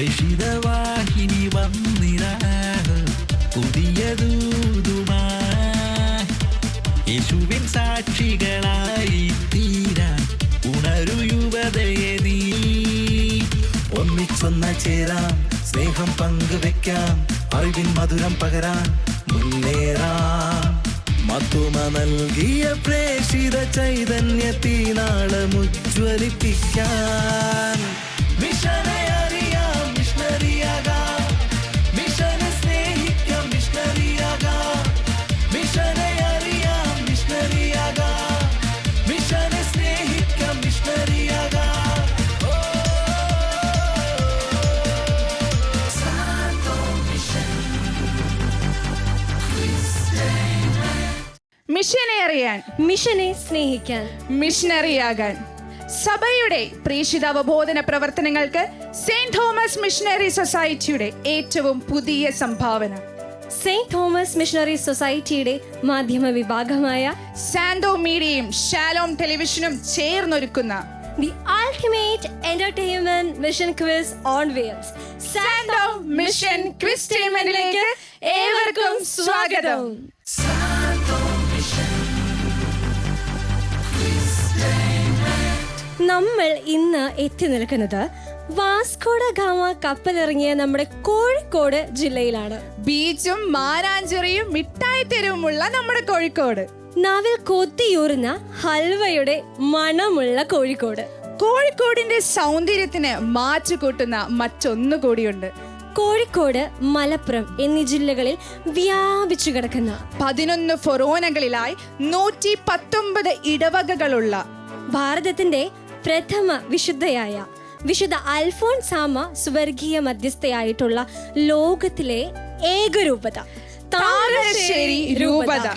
പ്രേഷിതവാഹിനി വന്നിടാ പുതിയതൂതുമായി യേശുവിൻ സാക്ഷികളായി തീരാൻ ഉണരു യുവതയെ നീ. ഒന്നിച്ചൊന്ന ചേരാം, സ്നേഹം പങ്കുവെക്കാം, അറിവിൻ മധുരം പകരാൻ മുന്നേറാം. മത്തുമ നൽകിയ പ്രേഷിത ചൈതന്യത്തിനാളമുജ്വലിപ്പിക്കാൻ മിഷനെ അറിയാം, മിഷണറിയാകാം, മിഷനെ സ്നേഹിക്കാം, മിഷണറിയാകാം, മിഷനെ അറിയാം, മിഷണറിയാകാം, മിഷനെ സ്നേഹിക്കാം, മിഷണറിയാകാം. മിഷനെ അറിയാൻ, മിഷനെ സ്നേഹിക്കാൻ, മിഷണറിയാകാൻ. സഭയുടെ പ്രേഷിത അവബോധന പ്രവർത്തനങ്ങൾക്ക് സെയിന്റ് തോമസ് മിഷണറി സൊസൈറ്റിയുടെ ഏറ്റവും പുതിയ സംഭാവന സെയിന്റ് തോമസ് മിഷണറി സൊസൈറ്റിയുടെ മാധ്യമ വിഭാഗമായ സാൻഡോ മീഡിയയും ഷാലോം ടെലിവിഷനും ചേർന്നൊരുക്കുന്ന the ultimate entertainment mission quiz on wheels Sando mission quiz ടീമിലേക്ക് ഏവർക്കും സ്വാഗതം. നമ്മൾ ഇന്ന് എത്തി നിൽക്കുന്നത് വാസ്കോഡ ഗാമ കപ്പലിറങ്ങിയ നമ്മുടെ കോഴിക്കോട് ജില്ലയിലാണ്. ബീച്ചും മാനാഞ്ചിറയും മിഠായി തെരുവുമുള്ള നമ്മുടെ കോഴിക്കോട്. നാവിൽ കൊത്തിയൂറുന്ന ഹൽവയുടെ മണമുള്ള കോഴിക്കോട്. കോഴിക്കോടിന്റെ സൗന്ദര്യത്തിന് മാറ്റുകൂട്ടുന്ന മറ്റൊന്നു കൂടിയുണ്ട്. കോഴിക്കോട്, മലപ്പുറം എന്നീ ജില്ലകളിൽ വ്യാപിച്ചു കിടക്കുന്ന 11 ഫൊറോനകളിലായി 119 ഇടവകകളുള്ള ഭാരതത്തിന്റെ പ്രഥമ വിശുദ്ധയായ വിശുദ്ധ അൽഫോൻസാമ സ്വർഗീയ മധ്യസ്ഥയായിട്ടുള്ള ലോകത്തിലെ ഏകരൂപത താമരശ്ശേരി രൂപത.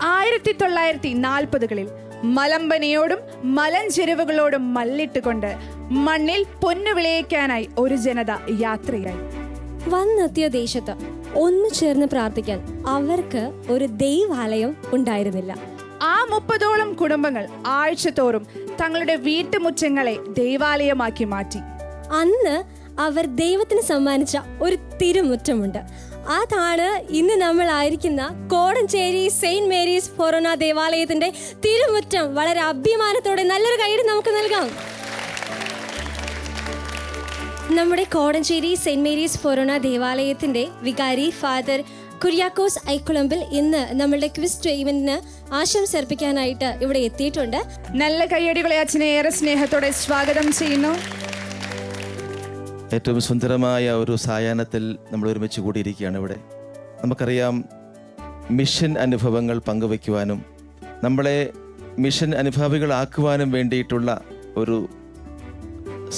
1940-കളിൽ മലമ്പനിയോടും മലഞ്ചെരുവുകളോടും മല്ലിട്ടുകൊണ്ട് മണ്ണിൽ പൊന്നു വിളയിക്കാനായി ഒരു ജനത യാത്രയായി. വന്നെത്തിയ ദേശത്ത് ഒന്നു ചേർന്ന് പ്രാർത്ഥിക്കാൻ അവർക്ക് ഒരു ദൈവാലയം ഉണ്ടായിരുന്നില്ല. ആ 30ഓളം കുടുംബങ്ങൾ ആഴ്ചതോറും തങ്ങളുടെ വീട്ടുമുറ്റങ്ങളെ ദൈവാലയമാക്കി മാറ്റി. അന്ന് അവർ ദൈവത്തിന് സമ്മാനിച്ച ഒരു തിരുമുറ്റമുണ്ട്. അതാണ് ഇന്ന് നമ്മൾ ആയിരിക്കുന്ന കോടഞ്ചേരി സെയിന്റ് മേരീസ് ഫൊറോന ദേവാലയത്തിന്റെ തിരുമുറ്റം. വളരെ അഭിമാനത്തോടെ നല്ലൊരു കൈയ്യടി നമുക്ക് നൽകാം. നമ്മുടെ കോടഞ്ചേരി സെയിന്റ് മേരീസ് ഫൊറോന ദേവാലയത്തിന്റെ വികാരി ഫാദർ കുര്യാക്കോസ് ഐക്കുളമ്പിൽ ഇന്ന് നമ്മളുടെ ക്വിസ് ടീമിന് ആശംസ അർപ്പിക്കാനായിട്ട് ഇവിടെ എത്തിയിട്ടുണ്ട്. നല്ല കയ്യടികളെ അച്ഛനെ ഏറെ സ്നേഹത്തോടെ സ്വാഗതം ചെയ്യുന്നു. ഏറ്റവും സുന്ദരമായ ഒരു സായാഹ്നത്തിൽ നമ്മൾ ഒരുമിച്ച് കൂടിയിരിക്കുകയാണ് ഇവിടെ. നമുക്കറിയാം, മിഷൻ അനുഭവങ്ങൾ പങ്കുവയ്ക്കുവാനും നമ്മളെ മിഷൻ അനുഭാവികളാക്കുവാനും വേണ്ടിയിട്ടുള്ള ഒരു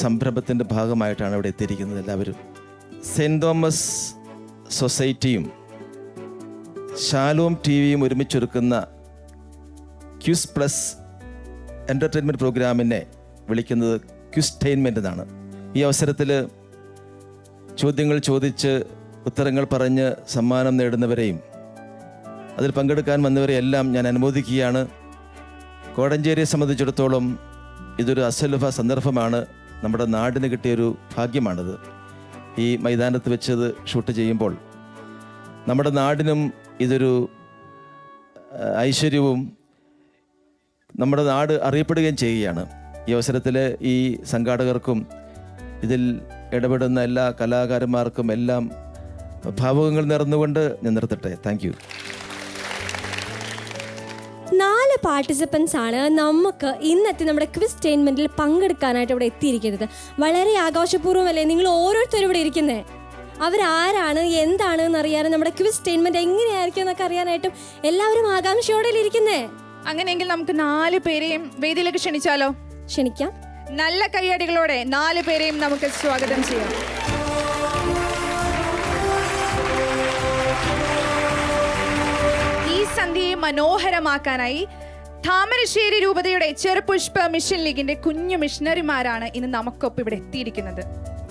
സംരംഭത്തിൻ്റെ ഭാഗമായിട്ടാണ് ഇവിടെ എത്തിയിരിക്കുന്നത് എല്ലാവരും. സെയിൻറ്റ് തോമസ് സൊസൈറ്റിയും ഷാലോം ടിവിയും ഒരുമിച്ചൊരുക്കുന്ന ക്വിസ് പ്ലസ് എൻ്റർടൈൻമെൻറ്റ് പ്രോഗ്രാമിനെ വിളിക്കുന്നത് ക്വിസ്റ്റൈൻമെൻ്റ് എന്നാണ്. ഈ അവസരത്തിൽ ചോദ്യങ്ങൾ ചോദിച്ച് ഉത്തരങ്ങൾ പറഞ്ഞ് സമ്മാനം നേടുന്നവരെയും അതിൽ പങ്കെടുക്കാൻ വന്നവരെയും എല്ലാം ഞാൻ അനുമോദിക്കുകയാണ്. കോടഞ്ചേരിയെ സംബന്ധിച്ചിടത്തോളം ഇതൊരു അസുലഭ സന്ദർഭമാണ്. നമ്മുടെ നാടിന് കിട്ടിയൊരു ഭാഗ്യമാണിത്. ഈ മൈതാനത്ത് വെച്ചത് ഷൂട്ട് ചെയ്യുമ്പോൾ നമ്മുടെ നാടിനും ഇതൊരു ഐശ്വര്യവും നമ്മുടെ നാട് അറിയപ്പെടുകയും ചെയ്യുകയാണ്. ഈ അവസരത്തിൽ ഈ സംഘാടകർക്കും ഇതിൽ ഇടപെടുന്ന എല്ലാ കലാകാരന്മാർക്കും എല്ലാം ഭാവുകങ്ങൾ നേർന്നുകൊണ്ട് ഞാൻ നിർത്തട്ടെ. Thank you. 4 പാർട്ടിസിപ്പൻസ് ആണ് നമുക്ക് ഇന്നത്തെ നമ്മുടെ ക്വിസ് ടൈൻമെന്റിൽ പങ്കെടുക്കാനായിട്ട് ഇവിടെ എത്തിയിരിക്കുന്നത്. വളരെ ആഘോഷപൂർവ്വമല്ലേ നിങ്ങൾ ഓരോരുത്തരും ഇവിടെ ഇരിക്കുന്നത്? അവരാരാണ്, എന്താണ് എന്നറിയാനും നമ്മുടെ ക്വിസ് ടൈൻമെന്റ് എങ്ങനെയായിരിക്കും എന്നൊക്കെ അറിയാനായിട്ടും എല്ലാവരും ആകാംക്ഷയോടെ ഇരിക്കുന്നേ. അങ്ങനെയെങ്കിൽ നമുക്ക് 4 പേരെയും വേദിയിലേക്ക് ക്ഷണിച്ചാലോ? ക്ഷണിക്കാം. നല്ല കയ്യടികളോടെ 4 പേരെയും നമുക്ക് സ്വാഗതം ചെയ്യാം. ഈ സന്ധ്യയെ മനോഹരമാക്കാനായി താമരശ്ശേരി രൂപതയുടെ ചെറുപുഷ്പ മിഷൻ ലീഗിന്റെ കുഞ്ഞു മിഷണറിമാരാണ് ഇന്ന് നമുക്കൊപ്പം ഇവിടെ എത്തിയിരിക്കുന്നത്.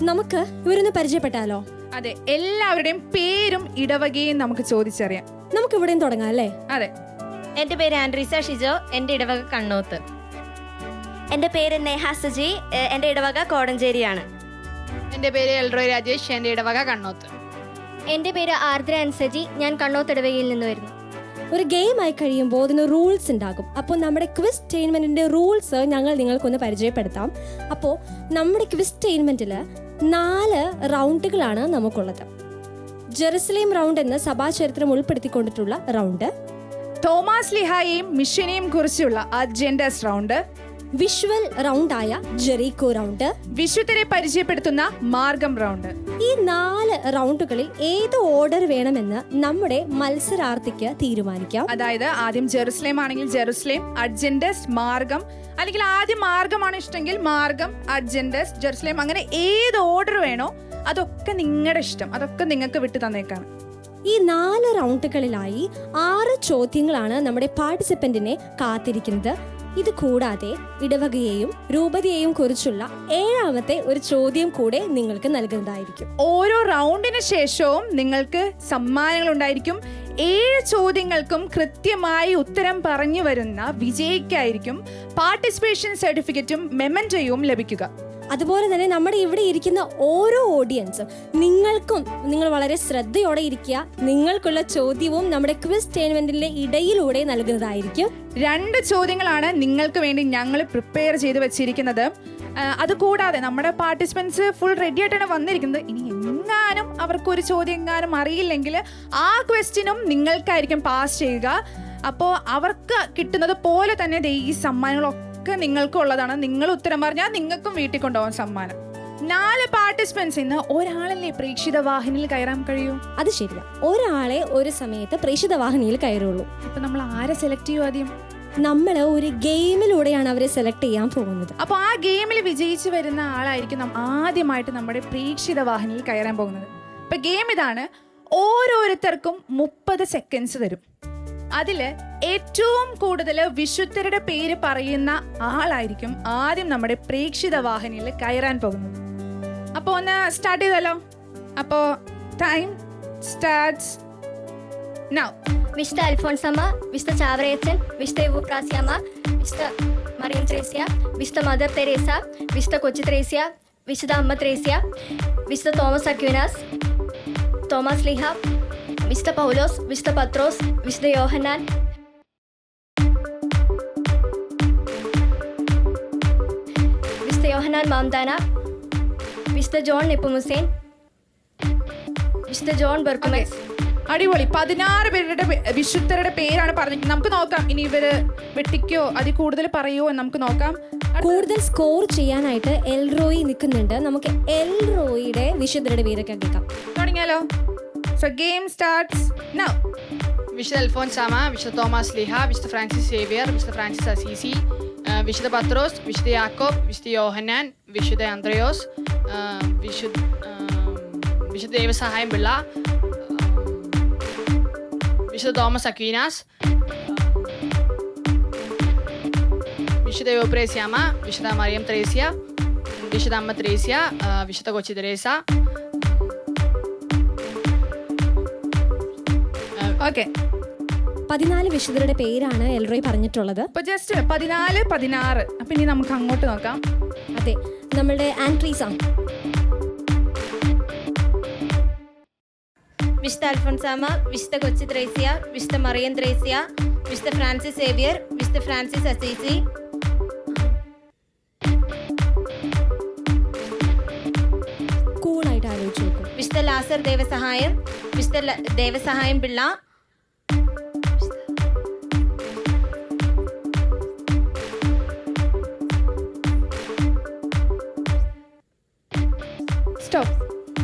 നമുക്ക് ഇവരൊന്ന് പരിചയപ്പെട്ടാലോ? അതെ, എല്ലാവരുടെയും പേരും ഇടവകയും നമുക്ക് ചോദിച്ചറിയാം. നമുക്ക് ഇവിടെയും തുടങ്ങാം അല്ലേ? അതെ. എൻ്റെ പേര് ആൻഡ്രീസ ഷിജോ, എൻ്റെ ഇടവക കണ്ണോത്ത്. എൻ്റെ പേര് നേഹ സജി, എൻ്റെ ഇടവക കോടഞ്ചേരിയാണ്. എൻ്റെ പേര് എൽറോയ് രാജേഷ്, എൻ്റെ ഇടവക കണ്ണോത്ത്. എൻ്റെ പേര് ആർദ്ര അൻസജി, ഞാൻ കണ്ണോത്തിടവകയിൽ നിന്ന് വരുന്നു. ഒരു ഗെയിമായി കഴിയുമ്പോൾ അതിന് റൂൾസ് ഉണ്ടാകും. അപ്പോൾ നമ്മുടെ ക്വിസ്റ്റെയിൻമെൻറ്റിൻ്റെ റൂൾസ് ഞങ്ങൾ നിങ്ങൾക്കൊന്ന് പരിചയപ്പെടുത്താം. അപ്പോൾ നമ്മുടെ ക്വിസ്റ്റെയിൻമെൻറ്റിൽ 4 റൗണ്ടുകളാണ് നമുക്കുള്ളത്. ജെറുസലേം റൗണ്ട് എന്ന സഭാചരിത്രം ഉൾപ്പെടുത്തിക്കൊണ്ടിട്ടുള്ള റൗണ്ട്, തോമാസ് ലിഹായെയും മിഷനെയും കുറിച്ചുള്ള അജെൻഡസ് റൗണ്ട്, വിഷ്വൽ റൗണ്ടായ ജെറീക്കോ റൗണ്ട്, വിശുദ്ധരെ പരിചയപ്പെടുത്തുന്ന മാർഗം റൗണ്ട്. ഈ 4 റൗണ്ടുകളിൽ ഏത് ഓർഡർ വേണമെന്ന് നമ്മുടെ മത്സരാർത്ഥിക്ക് തീരുമാനിക്കാം. അതായത് ആദ്യം ജെറുസലേം ആണെങ്കിൽ ജെറുസലേം, അഡ്ജൻഡസ്, മാർഗം, അല്ലെങ്കിൽ ആദ്യം മാർഗമാണ് ഇഷ്ടമെങ്കിൽ മാർഗം, അഡ്ജൻഡസ്, ജെറുസലേം, അങ്ങനെ ഏത് ഓർഡർ വേണോ അതൊക്കെ നിങ്ങളുടെ ഇഷ്ടം, അതൊക്കെ നിങ്ങൾക്ക് വിട്ടു തന്നേക്കാണ്. ഈ 4 റൗണ്ടുകളിലായി 6 ചോദ്യങ്ങളാണ് നമ്മുടെ പാർട്ടിസിപ്പന്റിനെ കാത്തിരിക്കുന്നത്. ഇത് കൂടാതെ ഇടവകയെയും രൂപതയെയും കുറിച്ചുള്ള 7ാമത്തെ ഒരു ചോദ്യം കൂടെ നിങ്ങൾക്ക് നൽകുന്നതായിരിക്കും. ഓരോ റൗണ്ടിന് ശേഷവും നിങ്ങൾക്ക് സമ്മാനങ്ങൾ ഉണ്ടായിരിക്കും. 7 ചോദ്യങ്ങൾക്കും കൃത്യമായി ഉത്തരം പറഞ്ഞു വരുന്ന വിജയിക്കായിരിക്കും പാർട്ടിസിപ്പേഷൻ സർട്ടിഫിക്കറ്റും മെമന്റോയും ലഭിക്കുക. അതുപോലെ തന്നെ നമ്മുടെ ഇവിടെ ഇരിക്കുന്ന ഓരോ ഓഡിയൻസും നിങ്ങൾ വളരെ ശ്രദ്ധയോടെ ഇരിക്കുക. നിങ്ങൾക്കുള്ള ചോദ്യവും നമ്മുടെ ക്വിസ്റ്റെയിൻമെന്റിന്റെ ഇടയിലൂടെ നൽകുന്നതായിരിക്കും. 2 ചോദ്യങ്ങളാണ് നിങ്ങൾക്ക് വേണ്ടി ഞങ്ങൾ പ്രിപ്പയർ ചെയ്ത് വെച്ചിരിക്കുന്നത്. അതുകൂടാതെ നമ്മുടെ പാർട്ടിസിപ്പൻസ് ഫുൾ റെഡി ആയിട്ടാണ് വന്നിരിക്കുന്നത്. ഇനി എങ്ങാനും അവർക്കൊരു ചോദ്യം എങ്ങാനും അറിയില്ലെങ്കിൽ ആ ക്വസ്റ്റ്യനും നിങ്ങൾക്കായിരിക്കും പാസ് ചെയ്യുക. അപ്പോൾ അവർക്ക് കിട്ടുന്നത് പോലെ തന്നെ ഈ സമ്മാനങ്ങളൊക്കെ നിങ്ങൾക്ക് ഉള്ളതാണ്. നിങ്ങൾ ഉത്തരം പറഞ്ഞാൽ നിങ്ങൾക്കും വീട്ടിൽ കൊണ്ടുപോകാൻ സമ്മാനം. 4 പാർട്ടിസിപ്പൻസ് ഇന്ന് ഒരാളല്ലേ പ്രേക്ഷിത വാഹിനിയിൽ കയറാൻ കഴിയൂ? അത് ശരിയാ, ഒരാളെ ഒരു സമയത്ത് പ്രേക്ഷിത വാഹിനിയിൽ കയറുള്ളൂ. അപ്പൊ നമ്മൾ ആരെ സെലക്ട് ചെയ്യും? ആദ്യം നമ്മൾ ഒരു ഗെയിമിലൂടെയാണ് അവരെ സെലക്ട് ചെയ്യാൻ പോകുന്നത്. അപ്പോൾ ആ ഗെയിമിൽ വിജയിച്ചു വരുന്ന ആളായിരിക്കും ആദ്യമായിട്ട് നമ്മുടെ പ്രേക്ഷിത വാഹിനിയിൽ കയറാൻ പോകുന്നത്. ഇപ്പൊ ഗെയിം ഇതാണ്. ഓരോരുത്തർക്കും 30 സെക്കൻഡ്സ് തരും. അതില് ഏറ്റവും കൂടുതൽ വിശുദ്ധരുടെ പേര് പറയുന്ന ആളായിരിക്കും ആദ്യം നമ്മുടെ പ്രേക്ഷിത വാഹിനിയിൽ കയറാൻ പോകുന്നത്. അപ്പോൾ ഒന്ന് സ്റ്റാർട്ട് ചെയ്താലോ? അപ്പോൾ ടൈം സ്റ്റാർട്ട്സ് നൗ. വിശുദ്ധ അൽഫോൻസമ്മ, വിശുദ്ധ ചാവറയച്ചൻ, വിശുദ്ധ യൂഫ്രാസ്യാമ്മ, വിശുദ്ധ മറിയം ത്രേസ്യ, വിശുദ്ധ മദർ തെരേസ, വിശുദ്ധ കൊച്ചു ത്രേസ്യ, വിശുദ്ധ അമ്മ ത്രേസ്യ, വിശുദ്ധ തോമസ് അക്വിനാസ്, തോമസ് ലീഹ, വിശുദ്ധ പൗലോസ്, വിശുദ്ധ പത്രോസ്, വിശുദ്ധ യോഹന്നാൻ, വിശുദ്ധ യോഹന്നാൻ മാംദാന, വിശുദ്ധ ജോൺ നെപ്പുമുസേൻ, വിശുദ്ധ ജോൺ ബെർക്കുമെക്സ്. അടിപൊളി. 16 പേരുടെ വിശുദ്ധരുടെ പേരാണ് പറഞ്ഞിരിക്കുന്നത്. നമുക്ക് നോക്കാം ഇനി ഇവര് വെട്ടിക്കോ അതിൽ കൂടുതൽ പറയുമോ എന്ന് നമുക്ക് നോക്കാം. കൂടുതൽ സ്കോർ ചെയ്യാനായിട്ട് എൽറോയി നിൽക്കുന്നുണ്ട്. നമുക്ക് എൽറോയിയുടെ വിശുദ്ധരുടെ പേരൊക്കെ കേൾക്കാം. തുടങ്ങിയാലോ? So game starts now. വിശുദ്ധ അൽഫോൻസാമ, വിശുദ്ധ തോമസ് ലീഹ, വിശുദ്ധ ഫ്രാൻസിസ് സേവിയർ, വിശുദ്ധ ഫ്രാൻസിസ് അസീസി, വിശുദ്ധ പത്രോസ്, വിശുദ്ധ യാക്കോബ്, വിശുദ്ധ യോഹന്നാൻ, വിശുദ്ധ അന്ത്രയോസ്, വിശുദ്ധ ദൈവസഹായം പിള്ള, വിശുദ്ധ തോമസ് അക്വീനാസ്, വിശുദ്ധ യോപ്രേസ്യാമ്മ, വിശുദ്ധ മറിയം ത്രേസ്യ, വിശുദ്ധ അമ്മ ത്രേസ്യ, വിശുദ്ധ കൊച്ചി തെരേസ. ഓക്കെ, 14 വിശുദ്ധരുടെ പേരാണ് എൽറോയ് പറഞ്ഞിട്ടുള്ളത്. ഇപ്പൊ ജസ്റ്റ് 14, 16. അപ്പൊ ഇനി നമുക്ക് അങ്ങോട്ട് നോക്കാം. അതെ, നമ്മളുടെ ആൻട്രീസ. വിശുദ്ധ അൽഫോൻസാമ, വിശുദ്ധ കൊച്ചി ത്രേസ്യ, വിശുദ്ധ മറിയം ത്രേസ്യ, വിശുദ്ധ ഫ്രാൻസിസ് സേവിയർ, വിശുദ്ധ ഫ്രാൻസിസ് അസീസി, കൂളായിട്ട് ആലോചിച്ച് നോക്കും. വിശുദ്ധ ലാസർ ദേവസഹായം, വിശുദ്ധ ദേവസഹായം പിള്ള, സ്റ്റോപ്പ്.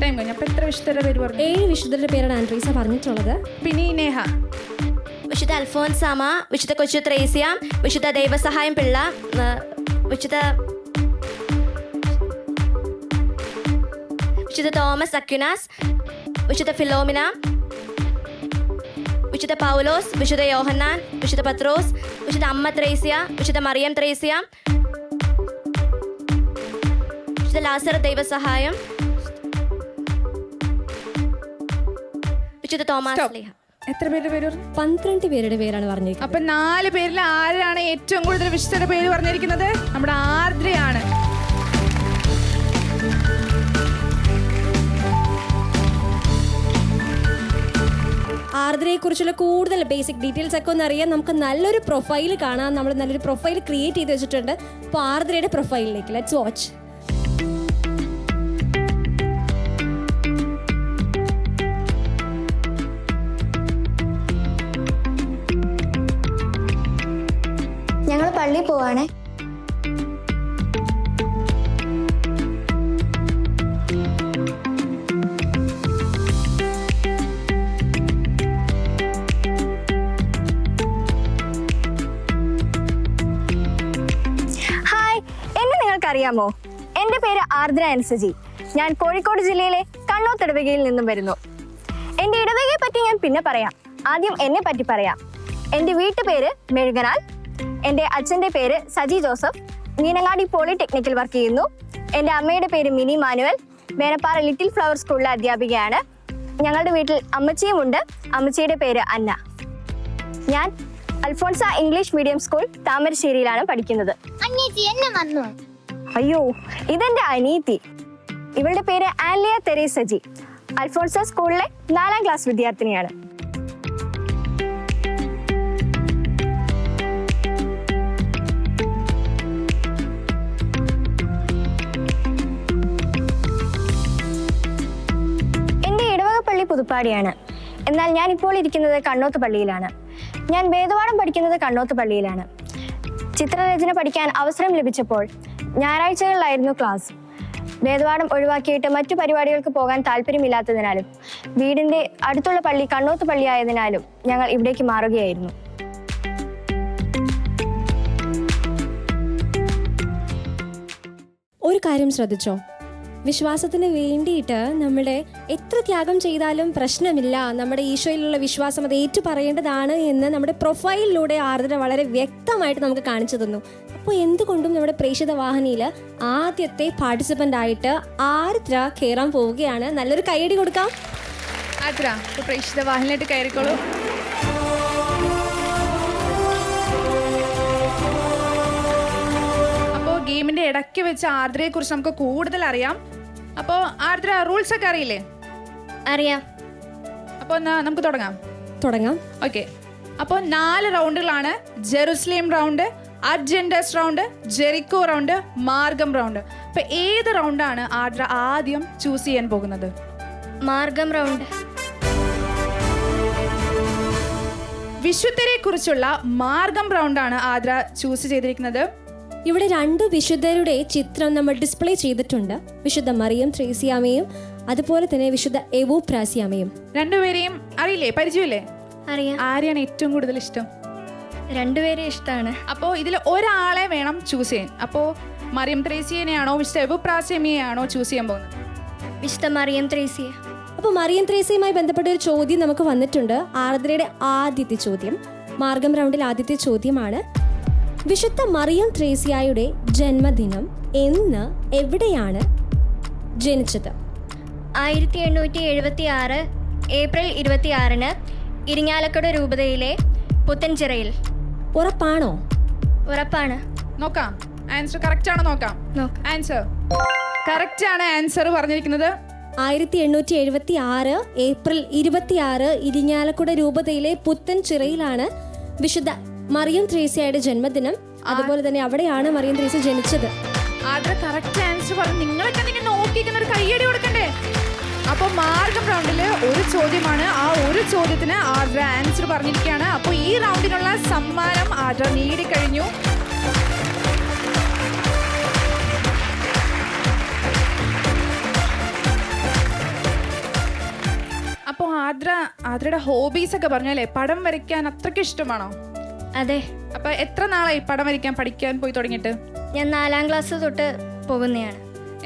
ടൈം കഴിഞ്ഞു. അപ്പൊ എത്ര വിശുദ്ധരുടെ പേര് പറഞ്ഞു? 7 വിശുദ്ധരുടെ പേരാണ് ആൻട്രീസ പറഞ്ഞിട്ടുള്ളത്. പിന്നെ നേഹ. വിശുദ്ധ അൽഫോൻസാമ, വിശുദ്ധ കൊച്ചു ത്രേസ്യ, വിശുദ്ധ ദൈവസഹായം പിള്ള, വിശുദ്ധ തോമസ് അക്വിനാസ്, വിശുദ്ധ ഫിലോമിന, വിശുദ്ധ പൗലോസ്, വിശുദ്ധ യോഹന്നാൻ, വിശുദ്ധ പത്രോസ്, വിശുദ്ധ അമ്മ ത്രേസ്യ, വിശുദ്ധ മറിയം ത്രേസ്യ, വിശുദ്ധ ലാസർ ദൈവസഹായം, വിശുദ്ധ തോമസ് ലീഹ. എത്ര പേരുടെ പേര് പറഞ്ഞു? 12 പേരുടെ പേരാണ് പറഞ്ഞിരിക്കുന്നത്. അപ്പൊ 4 പേരിൽ ആരാണ് ഏറ്റവും കൂടുതൽ വിശുദ്ധരുടെ പേര് പറഞ്ഞിരിക്കുന്നത്? നമ്മുടെ ആർദ്രയാണ്. ആർദ്രയെക്കുറിച്ചുള്ള കൂടുതൽ ബേസിക് ഡീറ്റെയിൽസ് ഒക്കെ ഒന്ന് അറിയാൻ നമുക്ക് നല്ലൊരു പ്രൊഫൈൽ കാണാം. നമ്മൾ നല്ലൊരു പ്രൊഫൈൽ ക്രിയേറ്റ് ചെയ്ത് വെച്ചിട്ടുണ്ട്. അപ്പോൾ ആർദ്രയുടെ പ്രൊഫൈലിലേക്ക് ലെറ്റ്സ് വാച്ച്. ഞങ്ങൾ പള്ളിയിൽ പോവാണേ. ഹായ്, എന്നെ നിങ്ങൾക്കറിയാമോ? എൻ്റെ പേര് ആർദ്ര എൻസജി. ഞാൻ കോഴിക്കോട് ജില്ലയിലെ കണ്ണോത്ത് ഇടവകയിൽ നിന്നും വരുന്നു. എൻ്റെ ഇടവകയെ പറ്റി ഞാൻ പിന്നെ പറയാം. ആദ്യം എന്നെ പറ്റി പറയാം. എൻ്റെ വീട്ടുപേര് മെഴുകനാൽ. എൻ്റെ അച്ഛൻ്റെ പേര് സജി ജോസഫ്. മീനങ്ങാടി പോളിടെക്നിക്കിൽ വർക്ക് ചെയ്യുന്നു. എൻ്റെ അമ്മയുടെ പേര് മിനി മാനുവൽ. മേനപ്പാറ ലിറ്റിൽ ഫ്ലവർ സ്കൂളിലെ അധ്യാപികയാണ്. ഞങ്ങളുടെ വീട്ടിൽ അമ്മച്ചിയുമുണ്ട്. അമ്മച്ചിയുടെ പേര് അന്ന. ഞാൻ അൽഫോൺസ ഇംഗ്ലീഷ് മീഡിയം സ്കൂൾ താമരശ്ശേരിയിലാണ് പഠിക്കുന്നത്. അയ്യോ, ഇതെന്റെ അനീതി. ഇവളുടെ പേര് ആൻലിയ തെരേസജി. അൽഫോൺസ സ്കൂളിലെ 4ാം ക്ലാസ് വിദ്യാർത്ഥിനിയാണ്. എൻ്റെ ഇടവകപ്പള്ളി പുതുപ്പാടിയാണ്. എന്നാൽ ഞാൻ ഇപ്പോൾ ഇരിക്കുന്നത് കണ്ണോത്ത് പള്ളിയിലാണ്. ഞാൻ വേദപാഠം പഠിക്കുന്നത് കണ്ണോത്ത് പള്ളിയിലാണ്. ചിത്രരചന പഠിക്കാൻ അവസരം ലഭിച്ചപ്പോൾ ഞായറാഴ്ചകളിലായിരുന്നു ക്ലാസ്. വേദപാഠം ഒഴിവാക്കിയിട്ട് മറ്റു പരിപാടികൾക്ക് പോകാൻ താല്പര്യമില്ലാത്തതിനാലും വീടിൻ്റെ അടുത്തുള്ള പള്ളി കണ്ണോത്ത് പള്ളിയായതിനാലും ഞങ്ങൾ ഇവിടേക്ക് മാറുകയായിരുന്നു. ഒരു കാര്യം ശ്രദ്ധിച്ചോ? വിശ്വാസത്തിന് വേണ്ടിയിട്ട് നമ്മുടെ എത്ര ത്യാഗം ചെയ്താലും പ്രശ്നമില്ല, നമ്മുടെ ഈശോയിലുള്ള വിശ്വാസം അത് ഏറ്റു പറയേണ്ടതാണ് എന്ന് നമ്മുടെ പ്രൊഫൈലിലൂടെ ആർദ്ര വളരെ വ്യക്തമായിട്ട് നമുക്ക് കാണിച്ചു തന്നു. അപ്പോൾ എന്തുകൊണ്ടും നമ്മുടെ പ്രേക്ഷിത വാഹിനിയിൽ ആദ്യത്തെ പാർട്ടിസിപ്പൻ്റ് ആയിട്ട് ആർദ്ര കയറാൻ പോവുകയാണ്. നല്ലൊരു കൈയടി കൊടുക്കാം. ആർദ്ര, പ്രേക്ഷിത വാഹിനിയായിട്ട് കയറിക്കോളൂ. അപ്പോൾ ഗെയിമിന്റെ ഇടയ്ക്ക് വെച്ച് ആർദ്രയെ കുറിച്ച് നമുക്ക് കൂടുതൽ അറിയാം. അപ്പോൾ ആർദ്ര, റൂൾസ് ഒക്കെ അറിയില്ലേ? അറിയാം. അപ്പോൾ എന്നാ നമുക്ക് തുടങ്ങാം. ഓക്കെ. അപ്പോൾ 4 റൗണ്ടുകളാണ്. Jerusalem round, Ad Gentes round, Jericho round, Margam round. അപ്പോൾ ഏത് റൗണ്ടാണ് ആർദ്ര ആദ്യം ചൂസ് ചെയ്യാൻ പോകുന്നത്? മാർഗം റൗണ്ട്. വിശുദ്ധരെ കുറിച്ചുള്ള മാർഗം റൗണ്ടാണ് ആർദ്ര ചൂസ് ചെയ്തിരിക്കുന്നത്. ഇവിടെ 2 വിശുദ്ധരുടെ ചിത്രം നമ്മൾ ഡിസ്പ്ലേ ചെയ്തിട്ടുണ്ട്. വിശുദ്ധ മറിയം ത്രേസ്യാമയും അതുപോലെ തന്നെ വിശുദ്ധ എവൂപ്രാസ്യാമയും. രണ്ടുപേരെയും അറിയില്ലേ, പരിചയമില്ലേ? അറിയാം. ആരെയാണ് ഏറ്റവും കൂടുതൽ ഇഷ്ടം? രണ്ടുപേരെ ഇഷ്ടമാണ്. അപ്പോൾ ഇതിൽ ഒരാളെ വേണം ചൂസ് ചെയ്യാൻ. അപ്പോൾ മറിയം ത്രേസ്യനെയാണോ വിശുദ്ധ എവൂപ്രാസ്യാമയെയാണോ ചൂസ് ചെയ്യാൻ പോകുന്നത്? വിശുദ്ധ മറിയം ത്രേസ്യ. അപ്പോൾ മറിയം ത്രേസ്യയുമായി ബന്ധപ്പെട്ട ഒരു ചോദ്യം നമുക്ക് വന്നിട്ടുണ്ട്. ആർദ്രയുടെ ആദ്യത്തെ ചോദ്യം, മാർഗം റൗണ്ടിൽ ആദ്യത്തെ ചോദ്യമാണ്: വിശുദ്ധ മറിയം ത്രേസ്യയുടെ ജന്മദിനം എന്ന് എവിടെയാണ് ജനിച്ചത്? 1876 ഏപ്രിൽ 26 ഇരിങ്ങാലക്കുട രൂപതയിലെ പുത്തൻചിറയിൽ. ഉറപ്പാണോ? ഉറപ്പാണ്. നോക്കാം, ആൻസർ കറക്റ്റ് ആണോ നോക്കാം. ആൻസർ കറക്റ്റ് ആണ്. ആൻസർ പറഞ്ഞിരിക്കുന്നത് 1876 ഏപ്രിൽ 26 ഇരിങ്ങാലക്കുട രൂപതയിലെ പുത്തൻചിറയിലാണ് വിശുദ്ധ മറിയം ത്രേസ്യയുടെ ജന്മദിനം. അതുപോലെ തന്നെ അവിടെയാണ് മറിയം ത്രേസ്യ ജനിച്ചത്. ആദ്ര കറക്റ്റ് ആൻസർ പറഞ്ഞു. നിങ്ങളൊക്കെ നിങ്ങൾ നോക്കിക്കുന്ന ഒരു കയ്യടി കൊടുക്കണ്ടേ? അപ്പോൾ മാർഗം റൗണ്ടിൽ ഒരു ചോദ്യമാണ്. ആ ഒരു ചോദ്യത്തിന് ആദ്ര ആൻസർ പറഞ്ഞിരിക്കുകയാണ്. അപ്പോൾ ഈ റൗണ്ടിനുള്ള സമ്മാനം ആദ്ര നേടിക്കഴിഞ്ഞു. അപ്പോൾ ആദ്രയുടെ ഹോബീസ് ഒക്കെ പറഞ്ഞല്ലേ, പടം വരയ്ക്കാൻ അത്രയ്ക്ക് ഇഷ്ടമാണോ? അതെ. അപ്പൊ എത്ര നാളായി പടം വരയ്ക്കാൻ പഠിക്കാൻ പോയി തുടങ്ങിയിട്ട്? ഞാൻ 4ാം ക്ലാസ് തൊട്ട് പോകുന്നതാണ്.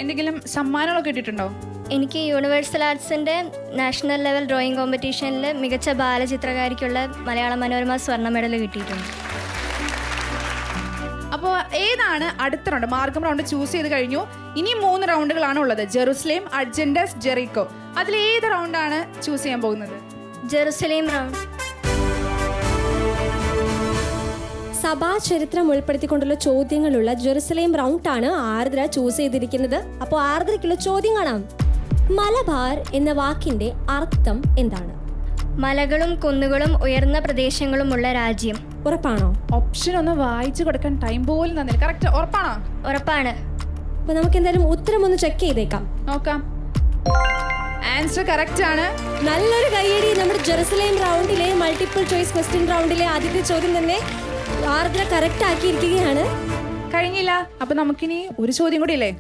എന്തെങ്കിലും സമ്മാനങ്ങളൊക്കെ കിട്ടിയിട്ടുണ്ടോ? എനിക്ക് യൂണിവേഴ്സൽ ആർട്സിൻ്റെ നാഷണൽ ലെവൽ ഡ്രോയിങ് കോമ്പറ്റീഷനിൽ മികച്ച ബാലചിത്രകാരിക്കുള്ള മലയാള മനോരമ സ്വർണ്ണ മെഡൽ കിട്ടിയിട്ടുണ്ട്. അപ്പോൾ ഏതാണ് അടുത്ത റൗണ്ട്? മാർഗം റൗണ്ട് ചൂസ് ചെയ്ത് കഴിഞ്ഞു. ഇനി 3 റൗണ്ടുകളാണ് ഉള്ളത്: ജെറുസലേം, അഡ്ജൻഡസ്, ജെറിക്കോ. അതിൽ ഏത് റൗണ്ടാണ് ചൂസ് ചെയ്യാൻ പോകുന്നത്? Jerusalem round. സഭാ ചരിത്രം ഉൾപ്പെടുത്തിക്കൊണ്ടുള്ള ചോദ്യങ്ങളുള്ള ജെറുസലേം റൗണ്ടാണ് ആർദ്ര ചൂസ് ചെയ്തിരിക്കുന്നത്. അപ്പോൾ ആർദ്രയ്ക്കുള്ള ചോദ്യം കാണാം. മലബാർ എന്ന വാക്കിന്റെ അർത്ഥം എന്താണ്? മലകളും കുന്നുകളും ഉയർന്ന പ്രദേശങ്ങളുമുള്ള രാജ്യം. ഉറപ്പാണോ? ഓപ്ഷൻ ഒന്ന് വായിച്ചു കൊടുക്കാൻ ടൈം പോലും തന്നില്ല. കറക്റ്റ് ഉറപ്പാണോ? ഉറപ്പാണ്. അപ്പൊ നമുക്ക് എന്തായാലും ഉത്തരം ഒന്ന് ചെക്ക് ചെയ്തേക്കാം. നോക്കാം. ആൻസർ കറക്റ്റ് ആണ്. നല്ലൊരു കയ്യടി. നമ്മുടെ ജെറുസലേം റൗണ്ടിലെ മൾട്ടിപ്പിൾ ചോയ്സ് ക്വസ്റ്റ്യൻ റൗണ്ടിലെ ആദ്യത്തെ ചോദ്യം തന്നെ ആർദ്ര കറക്റ്റ് ആക്കിയിരിക്കുകയാണ്. കഴിഞ്ഞില്ല. അപ്പൊ നമുക്കിനി ഒരു ചോദ്യം കൂടി ഇല്ലേ?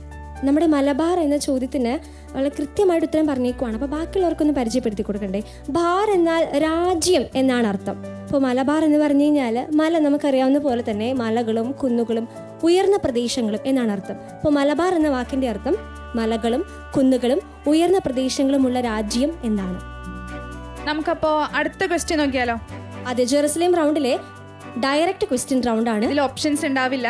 നമ്മുടെ മലബാർ എന്ന ചോദ്യത്തിന് വളരെ കൃത്യമായിട്ട് ഉത്തരം പറഞ്ഞേക്കുവാണ്. അപ്പോൾ ബാക്കിയുള്ളവർക്കൊന്ന് പരിചയപ്പെടുത്തി കൊടുക്കണ്ടേ. ബാർ എന്നാൽ രാജ്യം എന്നാണ് അർത്ഥം. അപ്പോൾ മലബാർ എന്ന് പറഞ്ഞു കഴിഞ്ഞാൽ മല, നമുക്കറിയാവുന്ന പോലെ തന്നെ മലകളും കുന്നുകളും ഉയർന്ന പ്രദേശങ്ങളും എന്നാണ് അർത്ഥം. അപ്പോൾ മലബാർ എന്ന വാക്കിൻ്റെ അർത്ഥം മലകളും കുന്നുകളും ഉയർന്ന പ്രദേശങ്ങളുമുള്ള രാജ്യം എന്നാണ്. നമുക്കപ്പോ അടുത്ത ക്വസ്റ്റ്യൻ നോക്കിയാലോ? അതെ, ജെറുസലേം റൗണ്ടിലെ ഡയറക്റ്റ് ക്വസ്റ്റ്യൻ റൗണ്ടാണ്. ഇതിൽ ഓപ്ഷൻസ് ഉണ്ടാവില്ല.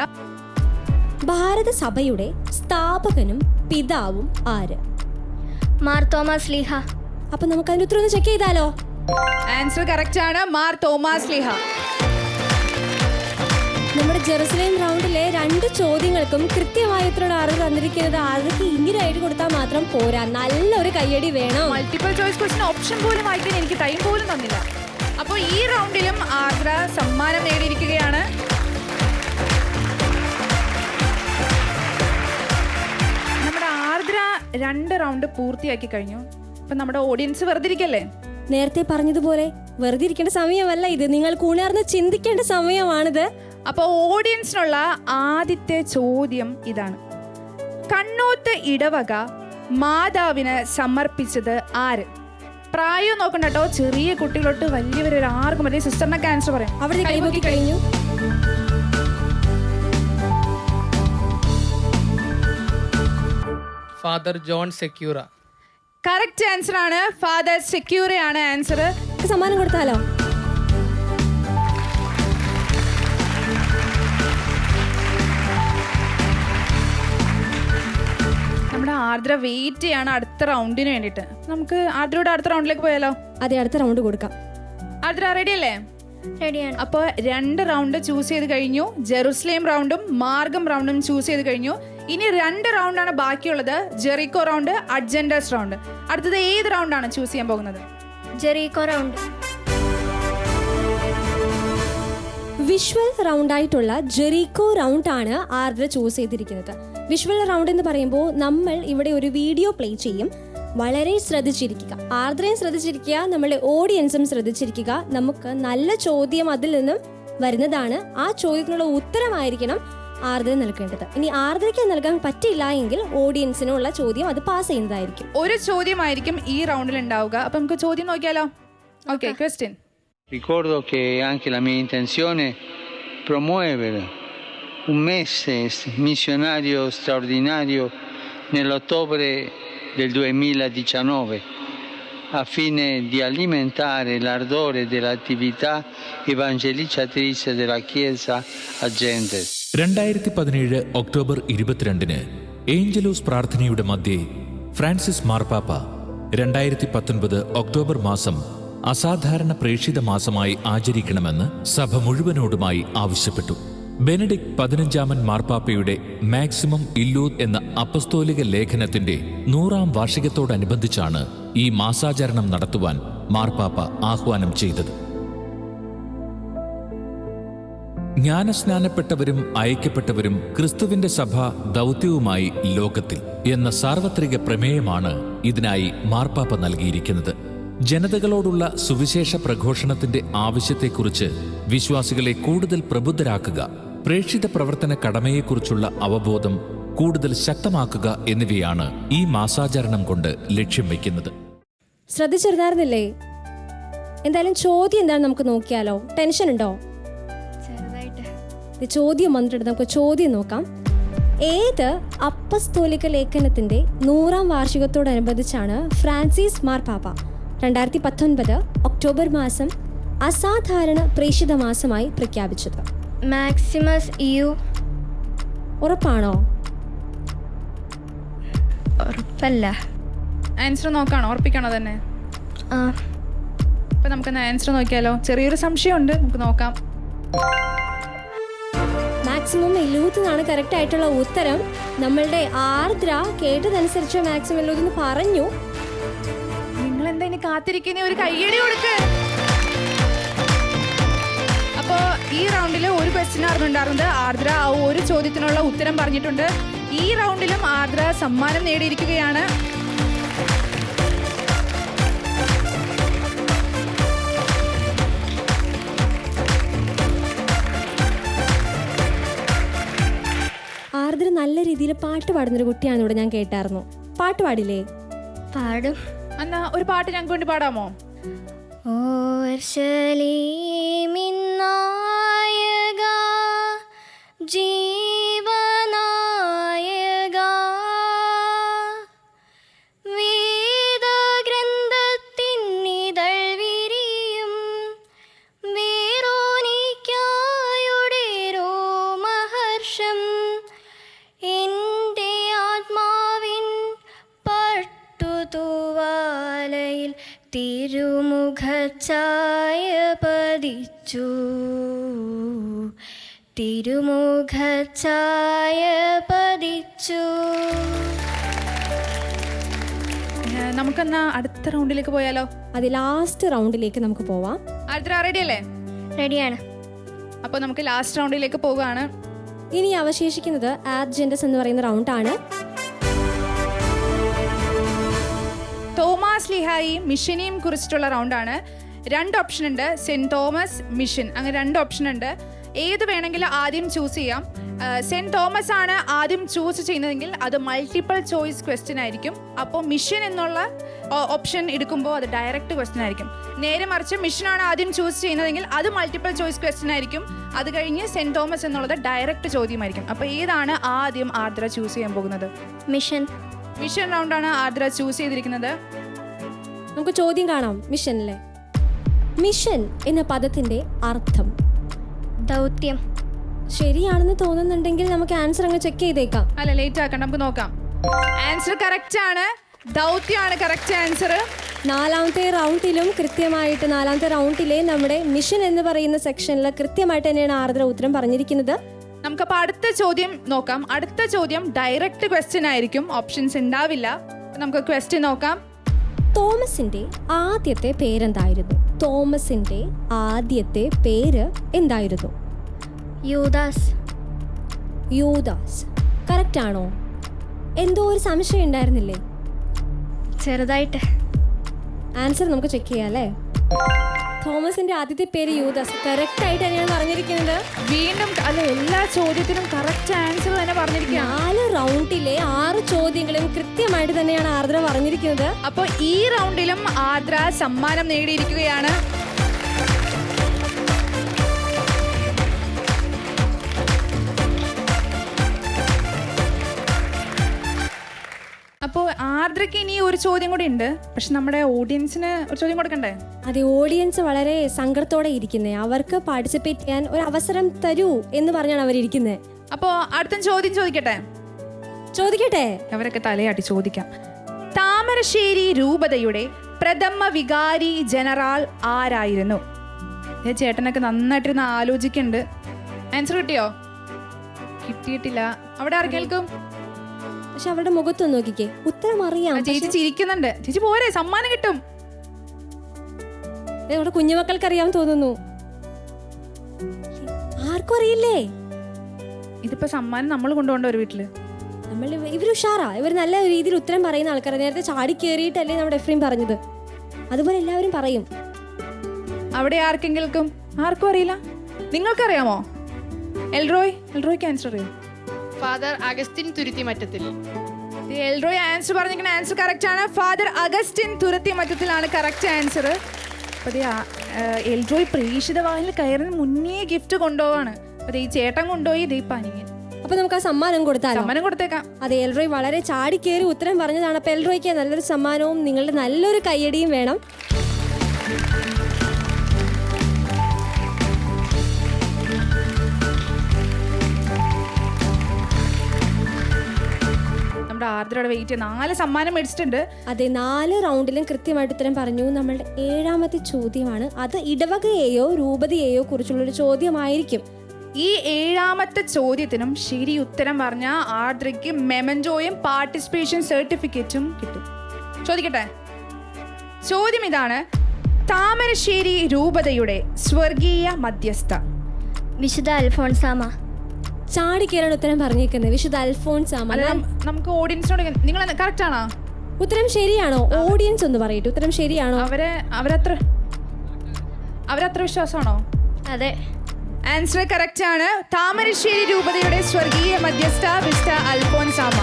ഭാരത സഭയുടെ സ്ഥാപകനും പിതാവും ആര്? മാർ തോമസ് ലീഹ. അപ്പൊ നമുക്ക് അതിന്റെ ഉത്തരം ഒന്ന് ചെക്ക് ചെയ്താലോ? ആൻസർ കറക്റ്റ് ആണ്. മാർ തോമസ് ലീഹ. നമ്മുടെ ജെറുസലേം റൗണ്ടിലെ 2 ചോദ്യങ്ങൾക്കും കൃത്യമായ ഉത്തരം ആറ് തന്നിരിക്കുന്നത്. ആർക്ക് ഇങ്ങനെയായിട്ട് കൊടുത്താൽ മാത്രം പോരാ, നല്ലൊരു കയ്യടി വേണം. മൾട്ടിപ്പിൾ ചോയ്സ് ക്വസ്റ്റ്യൻ ഓപ്ഷൻ പോലും വായിക്കാൻ എനിക്ക് ടൈം പോലും തന്നില്ല. അപ്പോൾ ഈ റൗണ്ടിലും ആർദ്ര സമ്മാനം നേടിയിരിക്കുകയാണ്. നമ്മുടെ ആർദ്ര 2 റൗണ്ട് പൂർത്തിയാക്കി കഴിഞ്ഞു. അപ്പൊ നമ്മുടെ ഓഡിയൻസ് വെറുതെ ഇരിക്കല്ലേ? നേരത്തെ പറഞ്ഞതുപോലെ വെറുതെ ഇരിക്കേണ്ട സമയമല്ല ഇത്, നിങ്ങൾ കൂണാർന്ന് ചിന്തിക്കേണ്ട സമയമാണിത്. അപ്പോൾ ഓഡിയൻസിനുള്ള ആദ്യത്തെ ചോദ്യം ഇതാണ്: കണ്ണോത്ത് ഇടവക മാതാവിന് സമർപ്പിച്ചത് ആര്? പ്രായം നോക്കണ്ട കേട്ടോ. ചെറിയ കുട്ടികളോട്ട് വലിയവരൊരു ആർക്കും മതി. സിസ്റ്ററിനൊക്കെ ആൻസർ പറയാം. അവിടെ കൈപൊക്കി കഴിഞ്ഞു. Father John Secura. Correct answer ആണ്. ഫാദർ സെക്യൂറ ആണ് ആൻസർ. സമ്മാനം കൊടുത്താലോ? നമ്മുടെ ആർദ്ര വെയിറ്റ് ചെയ്യാണ് അടുത്ത റൗണ്ടിന് വേണ്ടിയിട്ട്. നമുക്ക് ആർദ്രയോട് അടുത്ത റൗണ്ടിലേക്ക് പോയാലോ? അതെ, അടുത്ത റൗണ്ട് കൊടുക്കാം. ആർദ്ര റെഡി അല്ലേ? റെഡിയാണ്. അപ്പോൾ 2 റൗണ്ട് ചൂസ് ചെയ്ത് കഴിഞ്ഞു. ജെറുസലേം റൗണ്ടും മാർഗം റൗണ്ടും ചൂസ് ചെയ്ത് കഴിഞ്ഞു. ഇനി 2 റൗണ്ടാണ് ബാക്കിയുള്ളത്. Jericho round, Ad Gentes round. അടുത്തത് ഏത് റൗണ്ടാണ് ചൂസ് ചെയ്യാൻ പോകുന്നത്? Jericho round. വിഷ്വൽ റൗണ്ടായിട്ടുള്ള ജെറിക്കോ റൗണ്ടാണ് ആർദ്ര ചൂസ് ചെയ്തിരിക്കുന്നത്. വിഷ്വൽ റൗണ്ട് എന്ന് പറയുമ്പോൾ നമ്മൾ ഇവിടെ ഒരു വീഡിയോ പ്ലേ ചെയ്യും. വളരെ ശ്രദ്ധിച്ചിരിക്കുക, ആർദ്രയും ശ്രദ്ധിച്ചിരിക്കുക, നമ്മളുടെ ഓഡിയൻസും ശ്രദ്ധിച്ചിരിക്കുക. നമുക്ക് നല്ല ചോദ്യം അതിൽ നിന്നും വരുന്നതാണ്. ആ ചോദ്യത്തിനുള്ള ഉത്തരമായിരിക്കണം ആർദ്ര നൽകേണ്ടത്. ഇനി ആർദ്രയ്ക്ക് നൽകാൻ പറ്റില്ല eങ്കിൽ ഓഡിയൻസിനുള്ള ചോദ്യം അത് പാസ് ചെയ്യുന്നതായിരിക്കും. ഒരു ചോദ്യമായിരിക്കും ഈ റൗണ്ടിൽ ഉണ്ടാവുക. അപ്പൊ നമുക്ക് ചോദ്യം നോക്കിയാലോ? Okay, question. Ricordo che anche la mia intenzione è promuovere un mese missionario straordinario nell'ottobre del 2019 a fine di alimentare l'ardore dell'attività evangelizzatrice della Chiesa a Gentes. 2017 October 22 Angelos പ്രാർത്ഥനയുടെ മധ്യേ ഫ്രാൻസിസ് മാർപ്പാപ്പ 2019 ഒക്ടോബർ മാസം അസാധാരണ പ്രേക്ഷിത മാസമായി ആചരിക്കണമെന്ന് സഭ മുഴുവനോടുമായി ആവശ്യപ്പെട്ടു. ബെനഡിക്ട് 15 മാർപ്പാപ്പയുടെ മാക്സിമം ഇല്ലൂദ് എന്ന അപ്പസ്തോലിക ലേഖനത്തിന്റെ 100ാം വാർഷികത്തോടനുബന്ധിച്ചാണ് ഈ മാസാചരണം നടത്തുവാൻ മാർപ്പാപ്പ ആഹ്വാനം ചെയ്തത്. ജ്ഞാനസ്നാനപ്പെട്ടവരും അയക്കപ്പെട്ടവരും ക്രിസ്തുവിന്റെ സഭ ദൗത്യവുമായി ലോകത്തിൽ എന്ന സാർവത്രിക പ്രമേയമാണ് ഇതിനായി മാർപ്പാപ്പ നൽകിയിരിക്കുന്നത്. ജനതകളോടുള്ള സുവിശേഷ പ്രഘോഷണത്തിന്റെ ആവശ്യത്തെക്കുറിച്ച് വിശ്വാസികളെ കൂടുതൽ പ്രബുദ്ധരാക്കുക, പ്രേക്ഷിത പ്രവർത്തന കടമയെക്കുറിച്ചുള്ള അവബോധം കൂടുതൽ ശക്തമാക്കുക എന്നിവയാണ് ഈ മാസാചരണം കൊണ്ട് ലക്ഷ്യം വയ്ക്കുന്നത്. ശ്രദ്ധിച്ചിരുന്നായിരുന്നില്ലേ? എന്തായാലും ചോദ്യം എന്താണെന്ന് നമുക്ക് നോക്കിയാലോ? ടെൻഷൻ ഉണ്ടോ? ചെറുതായിട്ട്. ചോദ്യം വന്നിട്ടുണ്ട്, നമുക്ക് ചോദ്യം നോക്കാം. ഏത് അപ്പസ്തോലിക ലേഖനത്തിന്റെ 100ാം വാർഷികത്തോടനുബന്ധിച്ചാണ് ഫ്രാൻസിസ് മാർപ്പാപ്പ 2019 ഒക്ടോബർ മാസം അസാധാരണ പ്രേക്ഷിത മാസമായി പ്രഖ്യാപിച്ചത്? Maximus EU. ഉറപ്പാണോ? ഉറപ്പല്ല. ആൻസർ നോക്കാണോ? ഉറപ്പിക്കണോ തന്നെ? ആ. അപ്പൊ നമുക്ക് ആൻസർ നോക്കിയാലോ? ചെറിയൊരു സംശയമുണ്ട്, നമുക്ക് നോക്കാം. മാക്സിമം എല്ലൂത്ത് എന്നാണ് കറക്റ്റ് ആയിട്ടുള്ള ഉത്തരം. നമ്മളുടെ ആർദ്ര കേട്ടതനുസരിച്ച് മാക്സിമം എല്ലൂത്ത് എന്ന് പറഞ്ഞു. നിങ്ങൾ എന്താ ഇനി കാത്തിരിക്കുന്ന ഒരു കയ്യടി കൊടുക്ക്. അപ്പോ ഈ റൗണ്ടിൽ ഒരു ക്വസ്റ്റ്യൻ ആയിരുന്നു ഉണ്ടായിരുന്നത്. ആർദ്ര ആ ഒരു ചോദ്യത്തിനുള്ള ഉത്തരം പറഞ്ഞിട്ടുണ്ട്. ഈ റൗണ്ടിലും ആർദ്ര സമ്മാനം നേടിയിരിക്കുകയാണ്. ആർദ്ര നല്ല രീതിയിൽ പാട്ട് പാടുന്നൊരു കുട്ടിയാണെന്ന് ഇവിടെ ഞാൻ കേട്ടായിരുന്നു. പാട്ട് പാടില്ലേ? പാടും. എന്നാ ഒരു പാട്ട് ഞങ്ങൾക്ക് വേണ്ടി പാടാമോ? ഓർശലീമിൻ നായക ജീവനായക വേദഗ്രന്ഥത്തിൻ ഇതൾ വിരിയും വേറോനിക്കായുടെ രോമഹർഷം എൻ്റെ ആത്മാവിൻ പട്ടുതൂവാലയിൽ തിരുമുഖഛായ പതിച്ചു തിരുമുഖഛായ പതിച്ചു. നമുക്കെന്നാ അടുത്ത റൗണ്ടിലേക്ക് പോയാലോ? അത് ലാസ്റ്റ് റൗണ്ടിലേക്ക് നമുക്ക് പോവാം. ആർദ്ര റെഡി അല്ലേ? റെഡിയാണ്. അപ്പോൾ നമുക്ക് ലാസ്റ്റ് റൗണ്ടിലേക്ക് പോവുകയാണ്. ഇനി അവശേഷിക്കുന്നത് ആഡ്ജൻഡസ് എന്ന് പറയുന്ന റൗണ്ടാണ്. തോമസ് ലീഹായും മിഷനെയും കുറിച്ചിട്ടുള്ള റൗണ്ടാണ്. 2 ഓപ്ഷൻ ഉണ്ട്, സെന്റ് തോമസ്, മിഷൻ, അങ്ങനെ 2 ഓപ്ഷൻ ഉണ്ട്. ഏത് വേണമെങ്കിലും ആദ്യം ചൂസ് ചെയ്യാം. സെന്റ് തോമസ് ആണ് ആദ്യം ചൂസ് ചെയ്യുന്നതെങ്കിൽ അത് മൾട്ടിപ്പിൾ ചോയ്സ് ക്വസ്റ്റ്യൻ ആയിരിക്കും. അപ്പോൾ മിഷൻ എന്നുള്ള ഓപ്ഷൻ എടുക്കുമ്പോൾ അത് ഡയറക്റ്റ് ക്വസ്റ്റ്യൻ ആയിരിക്കും. നേരെ മറിച്ച് മിഷനാണ് ആദ്യം ചൂസ് ചെയ്യുന്നതെങ്കിൽ അത് മൾട്ടിപ്പിൾ ചോയ്സ് ക്വസ്റ്റ്യൻ ആയിരിക്കും. അത് കഴിഞ്ഞ് സെന്റ് തോമസ് എന്നുള്ളത് ഡയറക്റ്റ് ചോദ്യമായിരിക്കും. അപ്പോൾ ഏതാണ് ആദ്യം ആർദ്ര ചൂസ് ചെയ്യാൻ പോകുന്നത്? മിഷൻ. മിഷൻ റൗണ്ടാണ് ആർദ്ര ചൂസ് ചെയ്തിരിക്കുന്നത്. നമുക്ക് ചോദ്യം കാണാം. മിഷനിലെ മിഷൻ എന്ന പദത്തിന്റെ അർത്ഥം? ദൗത്യം. ശരിയാണെന്ന് തോന്നുന്നുണ്ടെങ്കിൽ നമുക്ക് ആൻസർ അങ്ങ് ചെക്ക് ചെയ്തേക്കാം. അല്ല, ലേറ്റ് ആക്കണ്ട, നമുക്ക് നോക്കാം. ആൻസർ കറക്റ്റ് ആണ്. ദൗത്യമാണ് കറക്റ്റ് ആൻസർ. നാലാമത്തെ റൗണ്ടിലെ നമ്മുടെ മിഷൻ എന്ന് പറയുന്ന സെക്ഷനിൽ കൃത്യമായിട്ട് തന്നെയാണ് ആർദ്ര ഉത്തരം പറഞ്ഞിരിക്കുന്നത്. നമുക്കപ്പോൾ അടുത്ത ചോദ്യം നോക്കാം. അടുത്ത ചോദ്യം ഡയറക്റ്റ് ക്വസ്റ്റ്യൻ ആയിരിക്കും, ഓപ്ഷൻസ് ഉണ്ടാവില്ല. നമുക്ക് ക്വസ്റ്റ്യൻ നോക്കാം. തോമസിന്റെ ആദ്യത്തെ പേരെന്തായിരുന്നു? തോമസിന്റെ ആദ്യത്തെ പേര് എന്തായിരുന്നു? യൂദാസ്. യൂദാസ് കറക്റ്റ് ആണോ? എന്തോ ഒരു സംശയം ഉണ്ടായിരുന്നില്ലേ? ചെറുതായിട്ട്. ആൻസർ നമുക്ക് ചെക്ക് ചെയ്യാം അല്ലേ? തോമസിന്റെ ആദ്യത്തെ പേര് യൂദാസ്. കറക്റ്റ് ആയിട്ട് തന്നെയാണ് പറഞ്ഞിരിക്കുന്നത്. വീണ്ടും അല്ല, എല്ലാ ചോദ്യത്തിനും കറക്റ്റ് ആൻസർ തന്നെ പറഞ്ഞിരിക്കുക. 4 റൗണ്ടിലെ 6 ചോദ്യങ്ങളും കൃത്യമായിട്ട് തന്നെയാണ് ആർദ്ര പറഞ്ഞിരിക്കുന്നത്. അപ്പോൾ ഈ റൗണ്ടിലും ആർദ്ര സമ്മാനം നേടിയിരിക്കുകയാണ്. അപ്പോൾ ആർദ്രയ്ക്ക് ഇനി ഒരു ചോദ്യം കൂടി ഉണ്ട്. പക്ഷെ നമ്മുടെ ഓഡിയൻസിന് ഒരു ചോദ്യം കൊടുക്കണ്ടേ? അതെ, ഓഡിയൻസ് വളരെ സങ്കടത്തോടെ ഇരിക്കുന്നേ. അവർക്ക് പാർട്ടിസിപ്പേറ്റ് ചെയ്യാൻ ഒരു അവസരം തരൂ എന്ന് പറഞ്ഞാണ് അവരിയ്ക്കുന്നത്. അപ്പോൾ അടുത്ത ചോദ്യം ചോദിക്കട്ടെ? അവരൊക്കെ തലയാട്ടി ചോദിക്കാം. താമരശ്ശേരി രൂപതയുടെ പ്രഥമ വികാരി ജനറൽ ആരായിരുന്നു? ചേട്ടനൊക്കെ നന്നായിട്ടിരുന്ന് ആലോചിക്കുന്നുണ്ട്. ആൻസർ കിട്ടിയോ? കിട്ടിയിട്ടില്ല. അവിടെ ആർക്കേൽക്കും? പക്ഷെ അവരുടെ മുഖത്തൊന്ന് നോക്കിക്കേ, ഉത്തരം അറിയാം. ചേച്ചി ചിരിക്കുന്നുണ്ട്. ചേച്ചി പോരെ, സമ്മാനം കിട്ടും. നമ്മുടെ കുഞ്ഞുമക്കൾക്ക് അറിയാൻ തോന്നുന്നു. ആർക്കും അറിയില്ലേ? ഇതിപ്പോ സമ്മാനം നമ്മൾ കൊണ്ടുപോകണ്ട ഒരു വീട്ടില്. ഇവർ ഉഷാറാ, ഇവർ നല്ല രീതിയിൽ ഉത്തരം പറയുന്ന ആൾക്കാർ. നേരത്തെ ചാടി കയറിയിട്ടല്ലേ നമ്മുടെ എഫ്രീം പറഞ്ഞത്, അതുപോലെ എല്ലാവരും പറയും. അവിടെ ആർക്കെങ്കിലും ആർക്കും അറിയില്ല. നിങ്ങൾക്കറിയാമോ? എൽറോയ്ക്ക് ആൻസർ അറിയാം. Father Augustine Thuruthimattathil. Elroy answer പറഞ്ഞിരിക്കുന്ന ആൻസർ കറക്റ്റ് ആണ്. ഫാദർ അഗസ്റ്റിൻ തുരുത്തിമറ്റത്തിലാണ് കറക്റ്റ് ആൻസർ. അപ്പൊ എൽറോയ് പ്രേക്ഷിത വാഹിനിൽ കയറുന്ന മുന്നേ ഗിഫ്റ്റ് കൊണ്ടുപോവാണ്. അപ്പൊ ഈ ചേട്ടൻ കൊണ്ടുപോയി ദീപാനിങ്ങൻ. അപ്പൊ നമുക്ക് ആ സമ്മാനം കൊടുത്തേക്കാം. അതെ, എൽറോയ് വളരെ ചാടിക്കേറി ഉത്തരം പറഞ്ഞതാണ്. അപ്പൊ എൽറോയ്ക്ക് നല്ലൊരു സമ്മാനവും നിങ്ങളുടെ നല്ലൊരു കയ്യടിയും വേണം. ആർദ്രയുടെ വെയിറ്റ് 4 സമ്മാനം മേടിച്ചിട്ടുണ്ട്. അതെ, 4 റൗണ്ടിലും കൃത്യമായിട്ട് ഉത്തരം പറഞ്ഞു. നമ്മളുടെ 7ാമത്തെ ചോദ്യമാണ്. അത് ഇടവകയെയോ രൂപതയെയോ കുറിച്ചുള്ളൊരു ചോദ്യമായിരിക്കും. ഈ 7ാമത്തെ ചോദ്യത്തിനും ശരി ഉത്തരം പറഞ്ഞ ആർദ്രയ്ക്ക് മെമന്റോയും പാർട്ടിസിപ്പേഷൻ സർട്ടിഫിക്കറ്റും കിട്ടും. ചോദിക്കട്ടെ? ചോദ്യം ഇതാണ്, താമരശ്ശേരി രൂപതയുടെ സ്വർഗീയ മധ്യസ്ഥ. വിശുദ്ധ അൽഫോൺസാമ. ചാടിക്കേറാൻ ഉത്തരം പറഞ്ഞേക്കുന്നത് വിശുദ്ധ അൽഫോൺസാമ. നമുക്ക് ഓഡിയൻസിനോട് നിങ്ങൾ കറക്റ്റ് ആണോ? ഉത്തരം ശരിയാണോ? ഓഡിയൻസ് ഒന്ന് പറയട്ടെ, ഉത്തരം ശരിയാണോ? അവരത്ര വിശ്വാസമാണോ? അതെ, ആൻസർ കറക്റ്റ് ആണ്. താമരശ്ശേരി രൂപതയുടെ സ്വർഗീയ മധ്യസ്ഥ വിശുദ്ധ അൽഫോൻസാമ.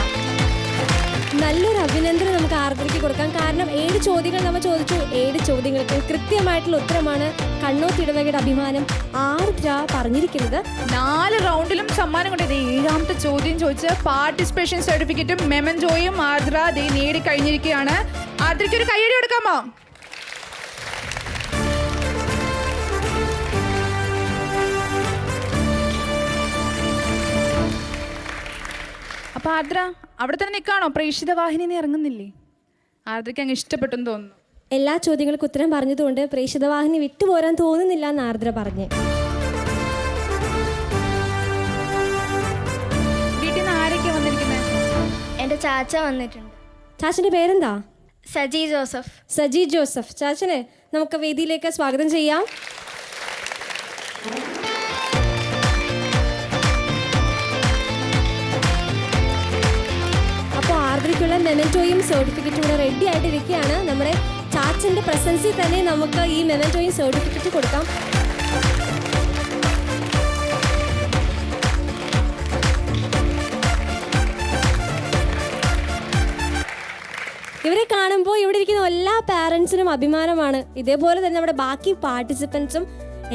നല്ലൊരു അഭിനന്ദനം നമുക്ക് ആർദ്രയ്ക്ക് കൊടുക്കാം. കാരണം 7 ചോദ്യങ്ങൾ നമ്മൾ ചോദിച്ചു. 7 ചോദ്യങ്ങൾക്ക് കൃത്യമായിട്ടുള്ള ഉത്തരമാണ് കണ്ണോത്ത് ഇടവകയുടെ അഭിമാനം ആർദ്ര പറഞ്ഞിരിക്കുന്നത്. 4 റൗണ്ടിലും സമ്മാനം കൊണ്ടത്. 7ാമത്തെ ചോദ്യം ചോദിച്ച് പാർട്ടിസിപ്പേഷൻ സർട്ടിഫിക്കറ്റും മെമന്റോയും ആർദ്ര നേടിക്കഴിഞ്ഞിരിക്കുകയാണ്. ആർദ്രയ്ക്ക് ഒരു കയ്യടി കൊടുക്കാമോ? അപ്പൊ ആർദ്ര അവിടെ തന്നെ നിൽക്കാണോ? പ്രേക്ഷിത വാഹിനി ഇറങ്ങുന്നില്ലേ? ആർദ്രയ്ക്ക് അങ്ങ് ഇഷ്ടപ്പെട്ടെന്ന് തോന്നുന്നു. എല്ലാ ചോദ്യങ്ങൾക്ക് ഉത്തരം പറഞ്ഞതുകൊണ്ട് പ്രേക്ഷിതവാഹിനി വിട്ടുപോരാൻ തോന്നുന്നില്ല എന്ന് ആർദ്ര പറഞ്ഞു. വീട്ടിൽ നിന്ന് ആരൊക്കെ വന്നിരിക്കുന്നത്? എൻ്റെ ചാച്ച വന്നിട്ടുണ്ട്. ചാച്ചൻ്റെ പേരെന്താ? സജി ജോസഫ്. സജി ജോസഫ്. ചാച്ചനെ നമുക്ക് വേദിയിലേക്ക് സ്വാഗതം ചെയ്യാം. അപ്പോൾ ആർദ്രയ്ക്കുള്ള മെമന്റോയും സർട്ടിഫിക്കറ്റും കൂടെ റെഡി ആയിട്ടിരിക്കുകയാണ്. നമ്മുടെ ചാച്ചൻ്റെ പ്രസൻസിൽ തന്നെ നമുക്ക് ഈ മെമന്റോയും സർട്ടിഫിക്കറ്റ് കൊടുക്കാം. ഇവരെ കാണുമ്പോൾ ഇവിടെ ഇരിക്കുന്ന എല്ലാ പാരൻസിനും അഭിമാനമാണ്. ഇതേപോലെ തന്നെ നമ്മുടെ ബാക്കി പാർട്ടിസിപ്പൻസും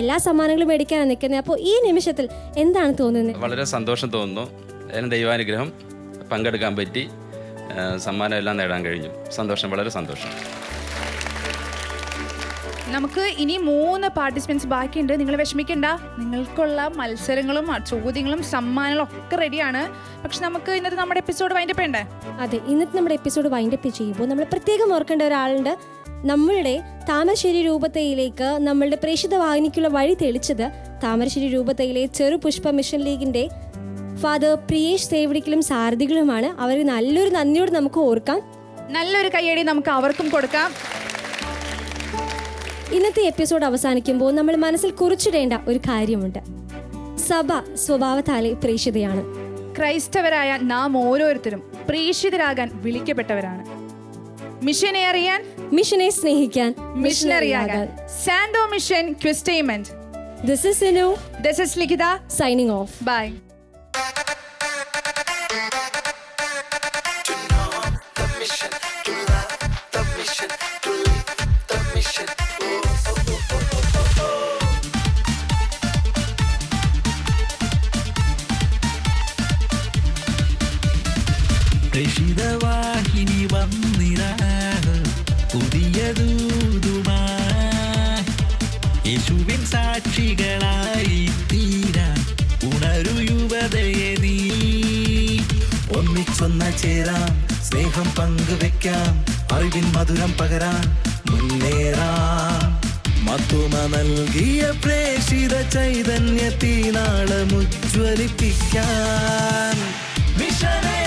എല്ലാ സമ്മാനങ്ങളും മേടിക്കാനാണ് നിൽക്കുന്നത്. അപ്പോൾ ഈ നിമിഷത്തിൽ എന്താണ് തോന്നുന്നത്? വളരെ സന്തോഷം തോന്നുന്നു. അതിന് ദൈവാനുഗ്രഹം, പങ്കെടുക്കാൻ പറ്റി, സമ്മാനം എല്ലാം നേടാൻ കഴിഞ്ഞു. സന്തോഷം, വളരെ സന്തോഷം. നമുക്ക് ഇനി 3 പാർട്ടിസിപ്പൻസ് ബാക്കിയുണ്ട്. നിങ്ങൾ വിഷമിക്കണ്ട, നിങ്ങൾക്കുള്ള മത്സരങ്ങളും ചോദ്യങ്ങളും സമ്മാനങ്ങളും ഒക്കെ റെഡിയാണ്. പക്ഷെ നമുക്ക് ഇന്നത്തെ നമ്മുടെ എപ്പിസോഡ് വൈൻഡപ്പ് ചെയ്യണ്ടേ? അതെ, ഇന്നത്തെ നമ്മുടെ എപ്പിസോഡ് വൈൻഡപ്പ് ചെയ്യുമ്പോൾ നമ്മൾ പ്രത്യേകം ഓർക്കേണ്ട ഒരാളുണ്ട്. നമ്മളുടെ താമരശ്ശേരി രൂപതയിലേക്ക് നമ്മളുടെ പ്രേക്ഷിത വാഹിനിക്കുള്ള വഴി തെളിച്ചത് താമരശ്ശേരി രൂപതയിലെ ചെറുപുഷ്പ മിഷൻ ലീഗിൻ്റെ ഫാദർ പ്രിയേഷ് സേവടിക്കലും സാരഥികളുമാണ്. അവർ നല്ലൊരു നന്ദിയോട് നമുക്ക് ഓർക്കാം. നല്ലൊരു കയ്യടി നമുക്ക് അവർക്കും കൊടുക്കാം. ഇന്നത്തെ എപ്പിസോഡ് അവസാനിക്കുമ്പോൾ നമ്മൾ മനസ്സിൽ കുറിച്ചിടേണ്ട ഒരു കാര്യമുണ്ട്. സഭ സ്വഭാവത്താലെ പ്രേക്ഷിതയാണ്. ക്രൈസ്തവരായ നാം ഓരോരുത്തരും പ്രേക്ഷിതരാകാൻ വിളിക്കപ്പെട്ടവരാണ്. മിഷനെ അറിയാൻ, മിഷനെ സ്നേഹിക്കാൻ, മിഷനറിയാകാൻ. Sando mission quiztainment. This is Sinu. This is Likita. Signing off. Bye. പ്രേക്ഷിതവാഹിനി വന്നിരാ പുതിയ ദൂതുമായി യേശുവിൻ സാക്ഷികളായി തീരാൻ ഉണരു യുവതയെ നീ. ഒന്നിച്ചൊന്ന ചേരാം, സ്നേഹം പങ്കുവെക്കാം, അറിവിൻ മധുരം പകരാൻ മുന്നേറാം. മത്തുമ നൽകിയ പ്രേക്ഷിത ചൈതന്യത്തിനാളമുജ്വലിപ്പിക്കാൻ മിഷനെ